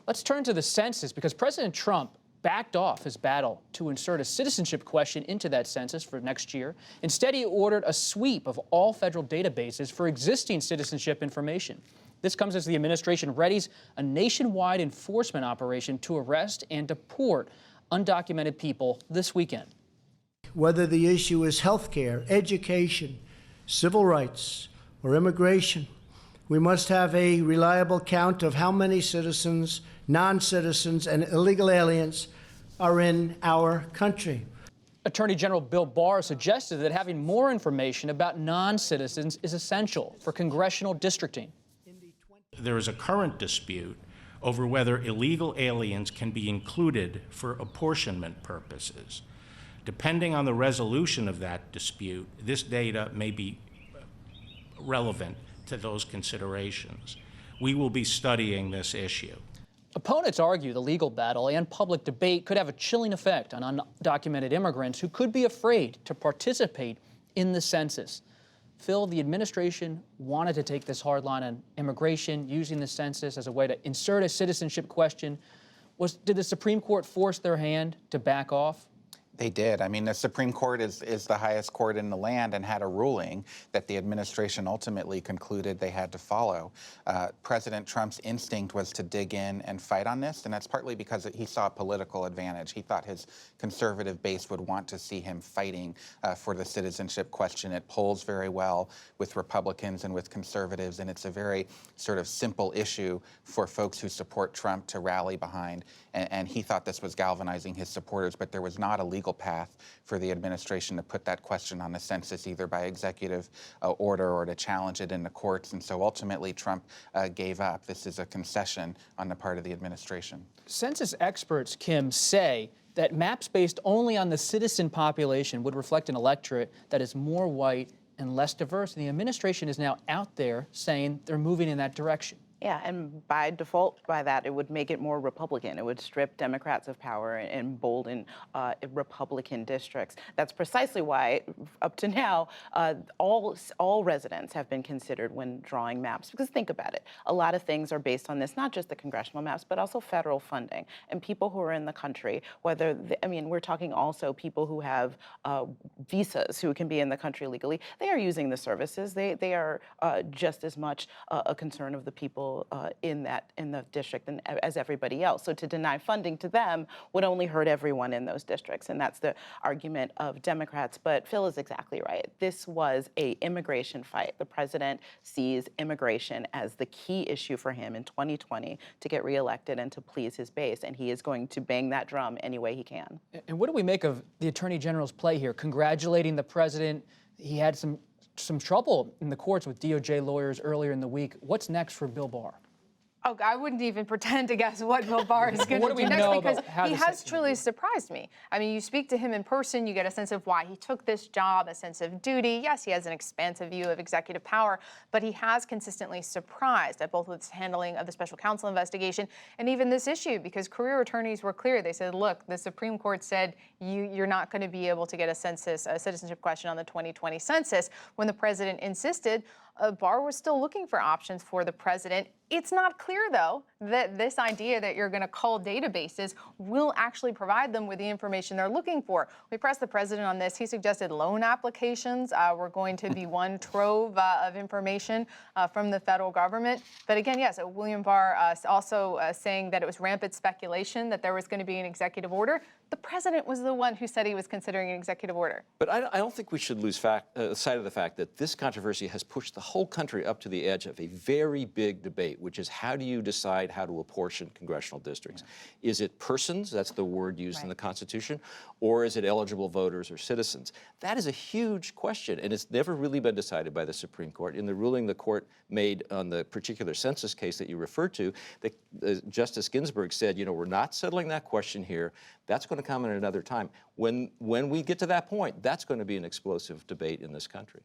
Let's turn to the census because President Trump backed off his battle to insert a citizenship question into that census for next year. Instead, he ordered a sweep of all federal databases for existing citizenship information. This comes as the administration readies a nationwide enforcement operation to arrest and deport undocumented people this weekend. Whether the issue is health care, education, civil rights, or immigration, we must have a reliable count of how many citizens, non-citizens, and illegal aliens are in our country. Attorney General Bill Barr suggested that having more information about non-citizens is essential for congressional districting. There is a current dispute over whether illegal aliens can be included for apportionment purposes. Depending on the resolution of that dispute, this data may be relevant to those considerations. We will be studying this issue. Opponents argue the legal battle and public debate could have a chilling effect on undocumented immigrants who could be afraid to participate in the census. Phil, the administration wanted to take this hard line on immigration, using the census as a way to insert a citizenship question. Did the Supreme Court force their hand to back off? They did. I mean, the Supreme Court is the highest court in the land and had a ruling that the administration ultimately concluded they had to follow. President Trump's instinct was to dig in and fight on this, and that's partly because he saw a political advantage. He thought his conservative base would want to see him fighting for the citizenship question. It polls very well with Republicans and with conservatives, and it's a very sort of simple issue for folks who support Trump to rally behind. And he thought this was galvanizing his supporters, but there was not a legal path for the administration to put that question on the census, either by executive order or to challenge it in the courts. And so ultimately, Trump gave up. This is a concession on the part of the administration. Census experts, Kim, say that maps based only on the citizen population would reflect an electorate that is more white and less diverse. And the administration is now out there saying they're moving in that direction. Yeah, and by default, by that, it would make it more Republican. It would strip Democrats of power and embolden Republican districts. That's precisely why, up to now, all residents have been considered when drawing maps. Because think about it, a lot of things are based on this, not just the congressional maps, but also federal funding. And people who are in the country, we're talking also people who have visas, who can be in the country legally, they are using the services. They are just as much a concern of the people in the district as everybody else. So to deny funding to them would only hurt everyone in those districts, and that's the argument of Democrats. But Phil is exactly right. This was an immigration fight. The president sees immigration as the key issue for him in 2020 to get reelected and to please his base, and he is going to bang that drum any way he can. And what do we make of the Attorney General's play here, congratulating the president? He had some trouble in the courts with DOJ lawyers earlier in the week. What's next for Bill Barr? Oh, I wouldn't even pretend to guess what Bill Barr is going to do next, because he has truly surprised me. I mean, you speak to him in person, you get a sense of why he took this job, a sense of duty. Yes, he has an expansive view of executive power, but he has consistently surprised at both its handling of the special counsel investigation and even this issue, because career attorneys were clear. They said, look, the Supreme Court said you're not going to be able to get a citizenship question on the 2020 census. When the president insisted, Barr was still looking for options for the president. It's not clear, though, that this idea that you're going to cull databases will actually provide them with the information they're looking for. We pressed the president on this. He suggested loan applications were going to be one trove of information from the federal government. But again, yes, William Barr also saying that it was rampant speculation that there was going to be an executive order. The president was the one who said he was considering an executive order. But I don't think we should lose sight of the fact that this controversy has pushed the whole country up to the edge of a very big debate, which is how do you decide how to apportion congressional districts? Is it persons, that's the word used in the Constitution, or is it eligible voters or citizens? That is a huge question, and it's never really been decided by the Supreme Court. In the ruling the court made on the particular census case that you referred to, Justice Ginsburg said, we're not settling that question here. That's going to come at another time. When we get to that point, that's going to be an explosive debate in this country.